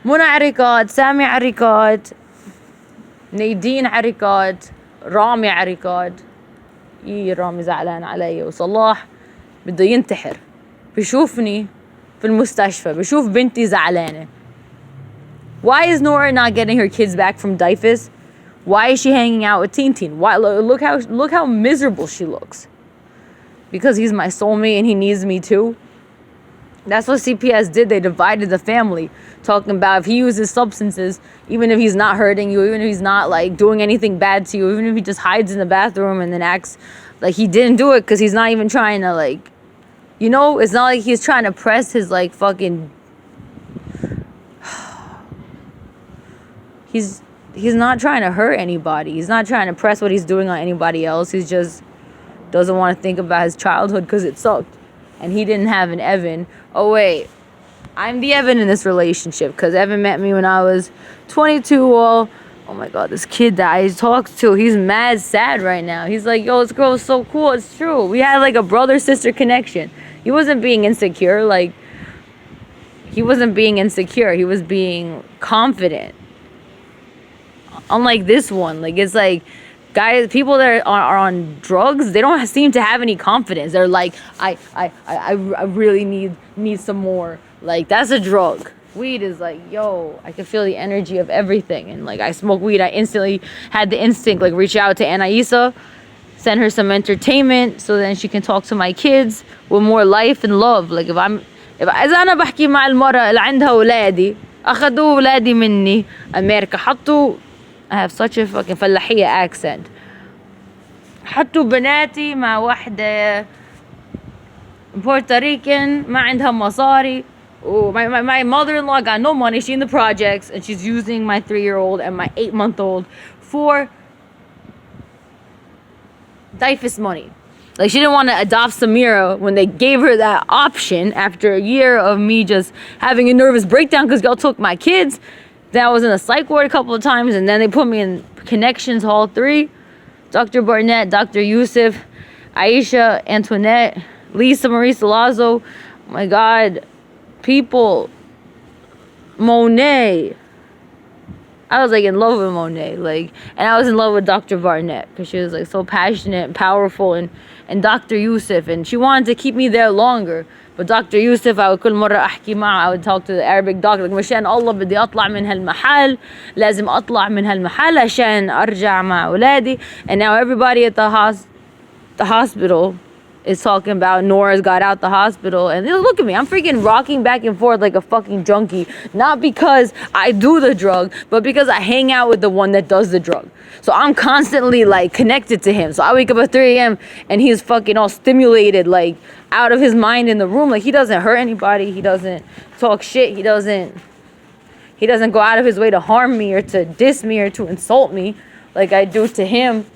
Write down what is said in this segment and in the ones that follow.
منى عريقات، سامي عريقات، نيدين عريقات، رامي عريقات. رامي زعلان علي، وصلاح بده ينتحر، بشوفني في المستشفى، بشوف بنتي زعلانة. Why is Nora not getting her kids back from DYFS? Why is she hanging out with Teen? Why? Look how miserable she looks. Because he's my soulmate and he needs me too. That's what CPS did. They divided the family, talking about if he uses substances, even if he's not hurting you, even if he's not like doing anything bad to you, even if he just hides in the bathroom and then acts like he didn't do it because he's not even trying to like, you know, it's not like he's trying to press his like fucking. He's not trying to hurt anybody. He's not trying to press what he's doing on anybody else. He just doesn't want to think about his childhood because it sucked. And he didn't have an Evan. Oh, wait. I'm the Evan in this relationship because Evan met me when I was 22. Well, oh my God, this kid that I talked to, he's mad sad right now. He's like, yo, this girl is so cool. It's true. We had like a brother-sister connection. He wasn't being insecure. Like, he wasn't being insecure. He was being confident. Unlike this one. Like, it's like, guys, people that are on drugs, they don't seem to have any confidence. They're like, I really need some more. Like, that's a drug. Weed is like, yo, I can feel the energy of everything. And like, I smoke weed, I instantly had the instinct, like, reach out to Anaisa, send her some entertainment so then she can talk to my kids with more life and love. Like, إذا أنا بحكي مع المرأة اللي عندها أولادي أخذوا أولادي مني أمريكا حطوا. I have such a fucking فلاحية accent. حطوا بناتي مع واحدة Puerto-Rican ما عندها مصاري. My mother-in-law got no money. She's in the projects and she's using my 3-year-old and my 8-month-old for DYFS money. Like, she didn't want to adopt Samira when they gave her that option after a year of me just having a nervous breakdown because y'all took my kids. Then I was in a psych ward a couple of times, and then they put me in Connections Hall 3. Dr. Barnett, Dr. Yusuf, Aisha, Antoinette, Lisa Marie Salazzo. Oh my God. People. Monet. I was like in love with Monet. Like, and I was in love with Dr. Barnett because she was like so passionate and powerful, and Dr. Yusuf, and she wanted to keep me there longer. But Dr. Yusuf, I would كل مرة أحكي معه, I would talk to the Arabic doctor, like, مشان الله بدي أطلع من هالمحل, لازم أطلع من هالمحل عشان أرجع مع أولادي. And now everybody at the hospital is talking about Nora's got out the hospital, and they look at me, I'm freaking rocking back and forth like a fucking junkie, not because I do the drug, but because I hang out with the one that does the drug. So I'm constantly like connected to him. So I wake up at 3 a.m. and he's fucking all stimulated, like out of his mind in the room. Like, he doesn't hurt anybody, he doesn't talk shit, he doesn't go out of his way to harm me or to diss me or to insult me like I do to him.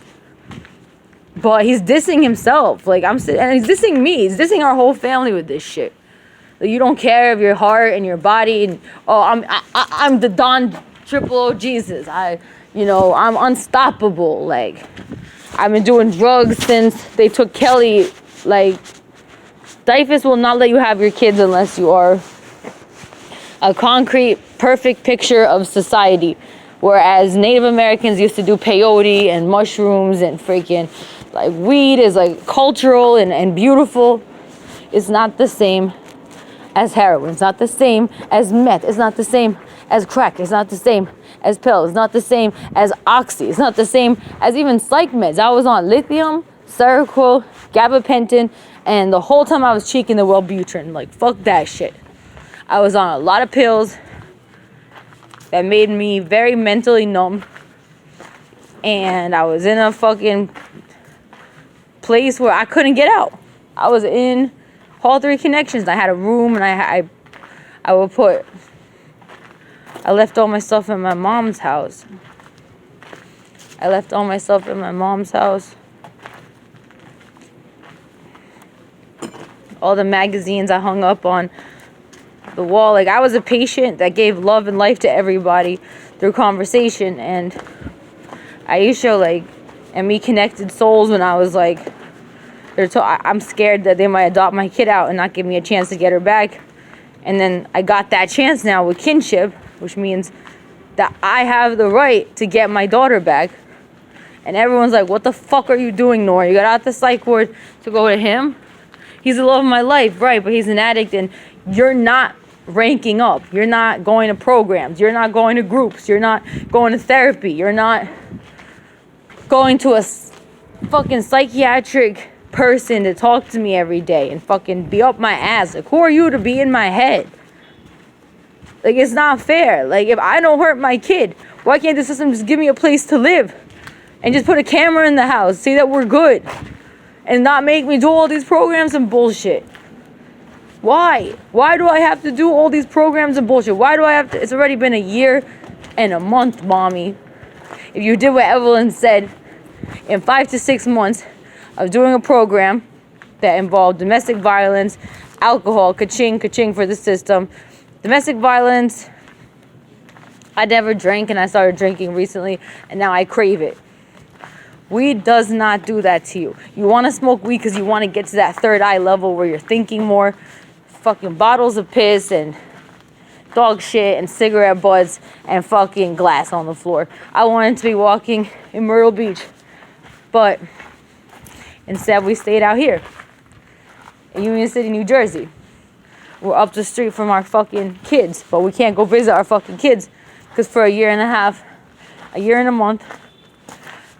But he's dissing himself. Like, and he's dissing me. He's dissing our whole family with this shit. Like, you don't care of your heart and your body. And, oh, I'm the Don Triple O Jesus. I'm unstoppable. Like, I've been doing drugs since they took Kelly. Like, DYFS will not let you have your kids unless you are a concrete, perfect picture of society. Whereas Native Americans used to do peyote and mushrooms and freaking, like, weed is like cultural and beautiful. It's not the same as heroin. It's not the same as meth. It's not the same as crack. It's not the same as pills. It's not the same as oxy. It's not the same as even psych meds. I was on lithium, Seroquel, gabapentin, and the whole time I was cheeking the Wellbutrin. Like, fuck that shit. I was on a lot of pills that made me very mentally numb. And I was in a fucking place where I couldn't get out. I was in Hall 3 Connections. I had a room, and I left all my stuff in my mom's house. All the magazines I hung up on the wall. Like, I was a patient that gave love and life to everybody through conversation. And Aisha, like, and me connected souls when I was like, I'm scared that they might adopt my kid out and not give me a chance to get her back. And then I got that chance now with kinship. which means that I have the right to get my daughter back. And everyone's like, what the fuck are you doing, Nora? You got out the psych ward to go to him? He's the love of my life, right? But he's an addict, and you're not ranking up. You're not going to programs. You're not going to groups. You're not going to therapy. You're not going to a fucking psychiatric person to talk to me every day and fucking be up my ass. Like, who are you to be in my head? Like, it's not fair. Like, if I don't hurt my kid, why can't the system just give me a place to live and just put a camera in the house, say that we're good, and not make me do all these programs and bullshit? Why? Why do I have to do all these programs and bullshit? Why do I have to? It's already been a year and a month, mommy. If you did what Evelyn said, in 5 to 6 months of doing a program that involved domestic violence, alcohol, ka-ching for the system, domestic violence, I never drank and I started drinking recently and now I crave it. Weed does not do that to you. You want to smoke weed because you want to get to that third eye level where you're thinking more. Fucking bottles of piss and dog shit and cigarette butts and fucking glass on the floor. I wanted to be walking in Myrtle Beach, but instead we stayed out here in Union City, New Jersey. We're up the street from our fucking kids, but we can't go visit our fucking kids because for a year and a month,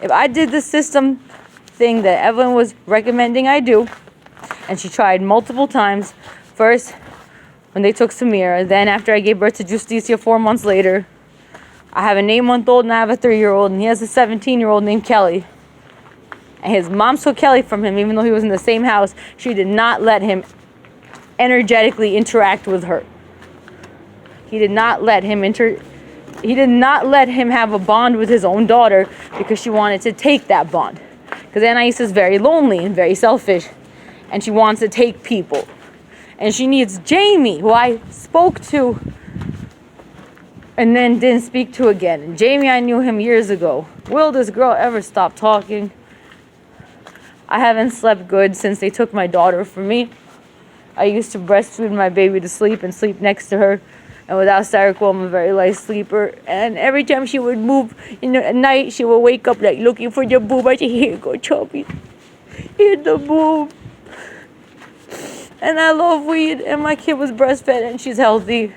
if I did the system thing that Evelyn was recommending I do, and she tried multiple times, first when they took Samira, then after I gave birth to Justicia 4 months later, I have an 8-month-old and I have a 3-year-old, and he has a 17-year-old named Kelly. And his mom took Kelly from him even though he was in the same house. She did not let him energetically interact with her. He did not let him have a bond with his own daughter because she wanted to take that bond. Because Anais is very lonely and very selfish, and she wants to take people. And she needs Jamie, who I spoke to and then didn't speak to again. And Jamie, I knew him years ago. Will this girl ever stop talking? I haven't slept good since they took my daughter from me. I used to breastfeed my baby to sleep and sleep next to her. And without Seroquel, I'm a very light sleeper. And every time she would move at night, she would wake up like looking for the boob. I say, here you go, Chubby. Here's the boob. And I love weed. And my kid was breastfed and she's healthy.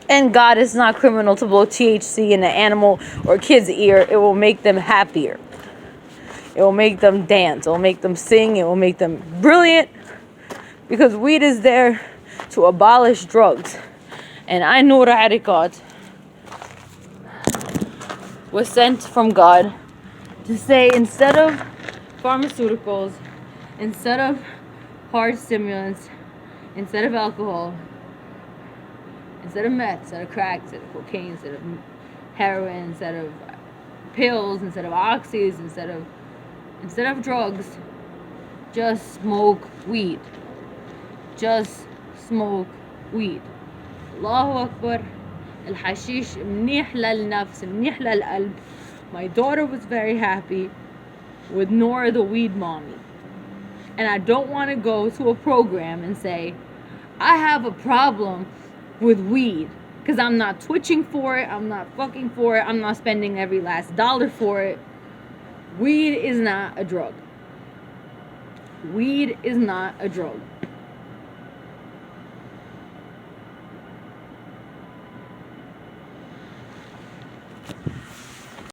And God, it's not criminal to blow THC in an animal or kid's ear. It will make them happier. It will make them dance. It will make them sing. It will make them brilliant. Because weed is there to abolish drugs. And I know Radicat was sent from God to say, instead of pharmaceuticals, instead of hard stimulants, instead of alcohol, instead of meth, instead of crack, instead of cocaine, instead of heroin, instead of pills, instead of oxys, instead of drugs, just smoke weed. Just smoke weed. Allahu Akbar. الحشيش منيح للنفس منيح للقلب. My daughter was very happy with Nora the weed mommy. And I don't want to go to a program and say, I have a problem with weed. Because I'm not twitching for it. I'm not fucking for it. I'm not spending every last dollar for it. Weed is not a drug. Weed is not a drug.